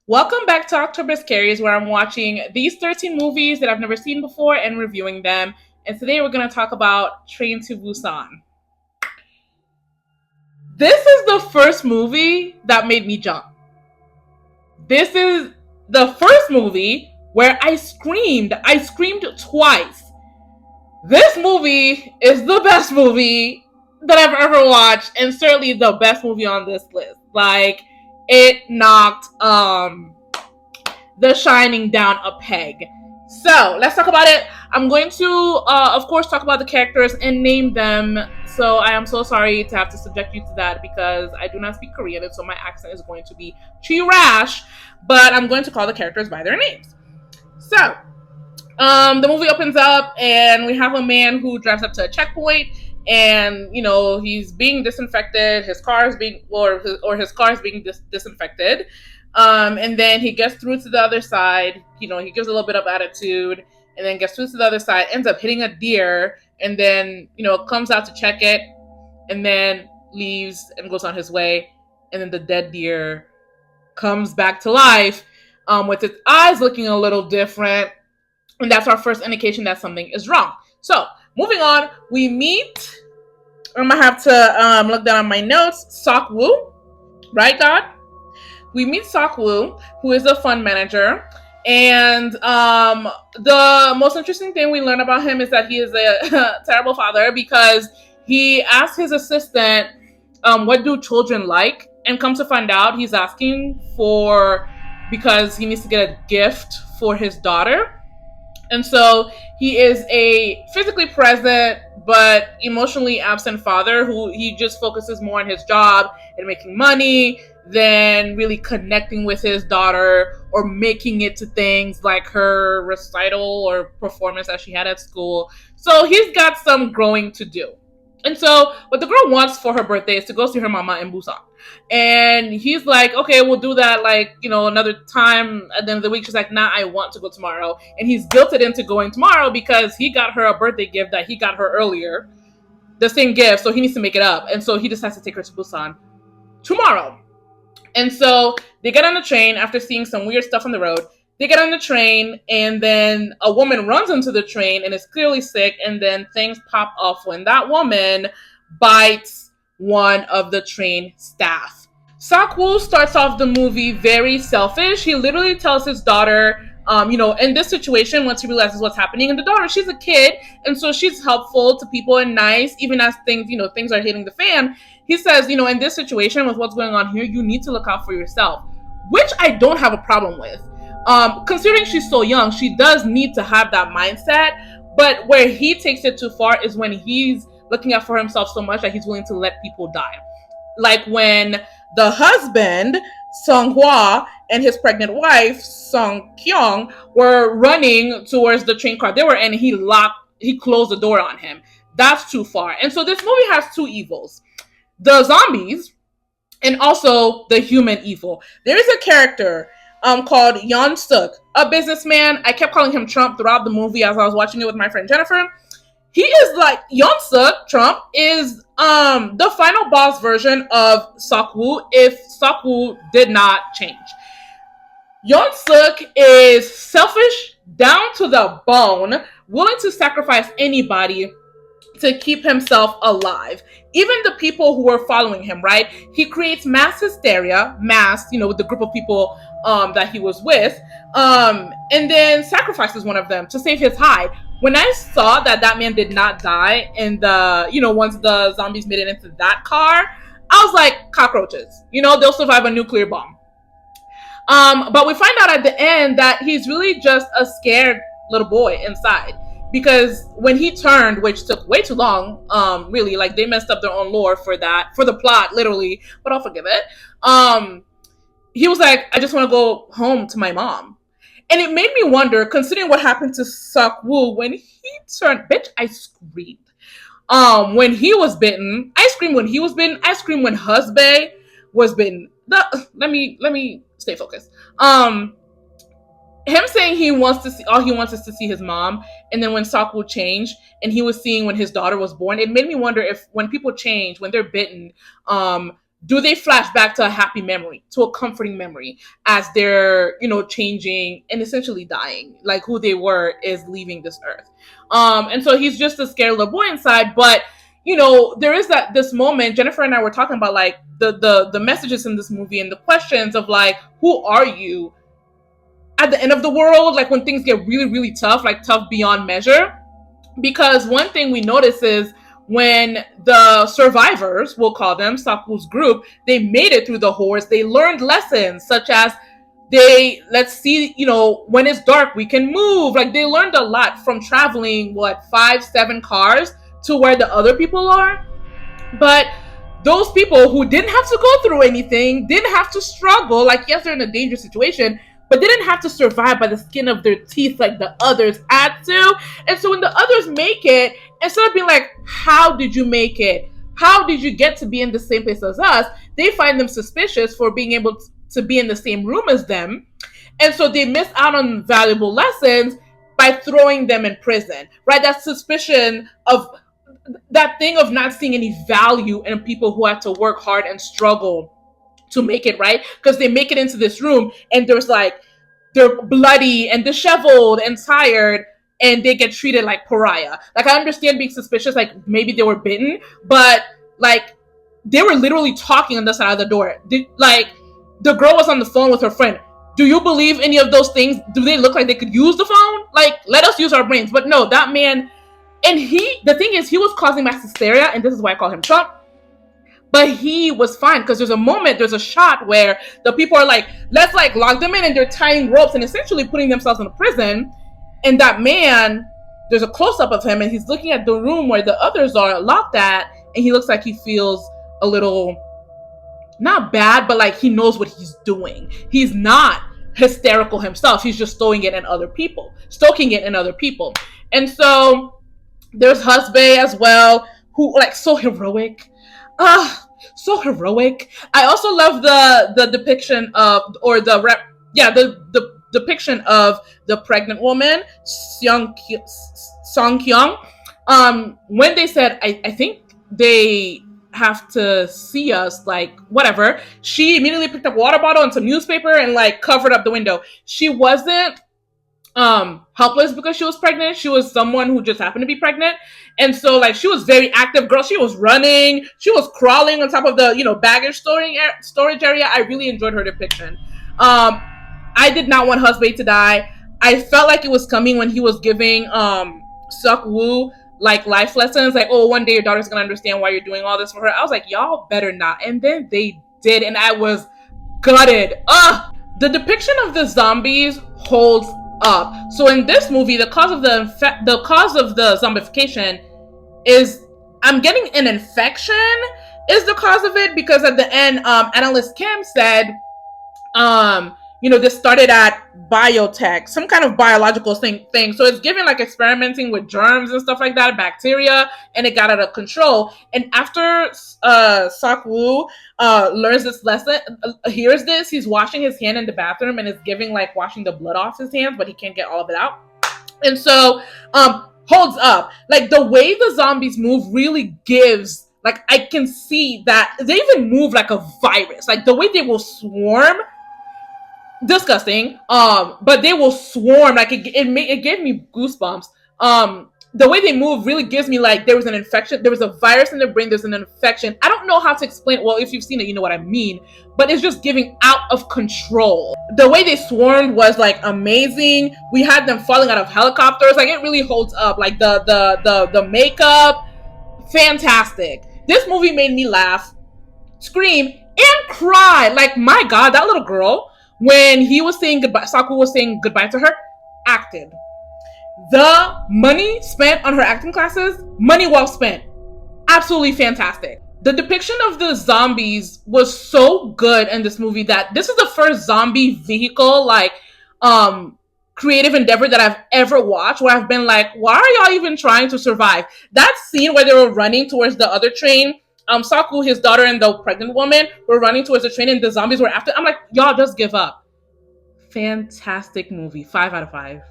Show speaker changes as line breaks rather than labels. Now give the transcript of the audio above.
Welcome back to October Scaries, where I'm watching these 13 movies that I've never seen before and reviewing them. And today we're going to talk about Train to Busan. This is the first movie that made me jump. This is the first movie where I screamed. I screamed twice. This movie is the best movie that I've ever watched, and certainly the best movie on this list. Like, it knocked The Shining down a peg. So let's talk about it. I'm going to, of course, talk about the characters and name them. So I am so sorry to have to subject you to that because I do not speak Korean, and so my accent is going to be trash. But I'm going to call the characters by their names. So the movie opens up, and we have a man who drives up to a checkpoint, and he's being disinfected. His car is being, his car is being disinfected. And then he gets through to the other side. He gives a little bit of attitude, and then gets through to the other side. Ends up hitting a deer, and then comes out to check it, and then leaves and goes on his way. And then the dead deer comes back to life, with its eyes looking a little different. And that's our first indication that something is wrong. So, moving on, we meet, I'm going to have to look down on my notes, Sok-woo, right, God? We meet Sok-woo, who is a fund manager. And the most interesting thing we learn about him is that he is a terrible father, because he asked his assistant, what do children like? And comes to find out, he's asking because he needs to get a gift for his daughter. And so he is a physically present but emotionally absent father who he just focuses more on his job and making money than really connecting with his daughter or making it to things like her recital or performance that she had at school. So he's got some growing to do. And so what the girl wants for her birthday is to go see her mama in Busan. And he's like, okay, we'll do that another time at the end of the week. She's like, nah, I want to go tomorrow. And he's guilted into going tomorrow because he got her a birthday gift that he got her earlier. The same gift, so he needs to make it up. And so he decides to take her to Busan tomorrow. And so they get on the train after seeing some weird stuff on the road. They get on the train, and then a woman runs into the train and is clearly sick, and then things pop off when that woman bites one of the train staff. Sok-woo starts off the movie very selfish. He literally tells his daughter, in this situation, once he realizes what's happening, and the daughter, she's a kid, and so she's helpful to people and nice, even as things are hitting the fan. He says, in this situation, with what's going on here, you need to look out for yourself, which I don't have a problem with. Considering she's so young, she does need to have that mindset. But where he takes it too far is when he's looking out for himself so much that he's willing to let people die. Like when the husband, Sung-hwa, and his pregnant wife, Sung-kyung, were running towards the train car they were in, and he closed the door on him. That's too far. And so this movie has two evils: the zombies and also the human evil. There is a character called Yeon-suk, a businessman. I kept calling him Trump throughout the movie as I was watching it with my friend Jennifer. He is like Yeon-suk. Trump is the final boss version of Sok-woo if Sok-woo did not change. Yeon-suk is selfish down to the bone, willing to sacrifice anybody to keep himself alive. Even the people who were following him, right? He creates mass hysteria, with the group of people that he was with, and then sacrifices one of them to save his hide. When I saw that man did not die in once the zombies made it into that car, I was like, cockroaches. They'll survive a nuclear bomb. But we find out at the end that he's really just a scared little boy inside. Because when he turned, which took way too long, really, like they messed up their own lore for the plot, literally, but I'll forgive it. He was like, I just want to go home to my mom. And it made me wonder, considering what happened to Sok-woo when he turned, bitch, I screamed. When he was bitten, I screamed when he was bitten, I screamed when husband was bitten. Let me stay focused. Him saying all he wants is to see his mom, and then when Sok-woo changed and he was seeing when his daughter was born, it made me wonder if when people change, when they're bitten, do they flash back to a happy memory, to a comforting memory, as they're, changing and essentially dying? Like, who they were is leaving this earth. And so he's just a scared little boy inside. But there is this moment. Jennifer and I were talking about, like, the messages in this movie and the questions of, like, who are you at the end of the world, like when things get really, really tough, like tough beyond measure. Because one thing we notice is when the survivors, we'll call them, Saku's group, they made it through the horrors, they learned lessons such as, let's see, when it's dark, we can move. Like, they learned a lot from traveling, 5-7 cars to where the other people are. But those people who didn't have to go through anything, didn't have to struggle, like, yes, they're in a dangerous situation, but didn't have to survive by the skin of their teeth like the others had to. And so when the others make it, instead of being like, how did you make it? How did you get to be in the same place as us? They find them suspicious for being able to be in the same room as them. And so they miss out on valuable lessons by throwing them in prison, right? That suspicion of that thing of not seeing any value in people who had to work hard and struggle to make it, right? Because they make it into this room and they're bloody and disheveled and tired, and they get treated like pariah. Like, I understand being suspicious, like maybe they were bitten, but like they were literally talking on the side of the door. Like, the girl was on the phone with her friend. Do you believe any of those things? Do they look like they could use the phone? Like, let us use our brains. But no, that man, and the thing is, he was causing mass hysteria, and this is why I call him Trump. But he was fine, because there's a shot where the people are like, let's like lock them in, and they're tying ropes and essentially putting themselves in a prison. And that man, there's a close-up of him, and he's looking at the room where the others are locked at, and he looks like he feels a little, not bad, but like he knows what he's doing. He's not hysterical himself. He's just stoking it in other people. And so there's Husband as well, who, like, so heroic. So heroic. I also love the depiction of, or the depiction of the pregnant woman, Song Kyung. When they said, I think they have to see us, like, whatever, she immediately picked up a water bottle and some newspaper and like covered up the window. She wasn't helpless because she was pregnant. She was someone who just happened to be pregnant. And so, like, she was very active, girl. She was running, she was crawling on top of the baggage storage area. I really enjoyed her depiction. I did not want Husband to die. I felt like it was coming when he was giving Suk-woo like life lessons, like, oh, one day your daughter's gonna understand why you're doing all this for her. I was like, y'all better not. And then they did, and I was gutted. The depiction of the zombies holds up. So in this movie, the cause of the zombification is, I'm getting an infection is the cause of it, because at the end, analyst Kim said, this started at biotech, some kind of biological thing. So it's giving like experimenting with germs and stuff like that, bacteria, and it got out of control. And after Sak-woo learns this lesson, hears this, he's washing his hand in the bathroom and it's giving like washing the blood off his hands, but he can't get all of it out. And so holds up. Like, the way the zombies move really gives, like, I can see that they even move like a virus. Like, the way they will swarm, disgusting, but they will swarm. Like, it gave me goosebumps. The way they move really gives me like there was an infection, there was a virus in their brain, there's an infection. I don't know how to explain. Well, if you've seen it, you know what I mean. But it's just giving out of control. The way they swarmed was like amazing. We had them falling out of helicopters. Like, it really holds up. Like the makeup, fantastic. This movie made me laugh, scream, and cry. Like, my God, that little girl, when he was saying goodbye, Saku was saying goodbye to her, acted. The money spent on her acting classes, money well spent. Absolutely fantastic. The depiction of the zombies was so good in this movie that this is the first zombie vehicle, like, creative endeavor that I've ever watched where I've been like, why are y'all even trying to survive? That scene where they were running towards the other train, Saku, his daughter, and the pregnant woman were running towards the train and the zombies were after. I'm like, y'all just give up. Fantastic movie. 5 out of 5.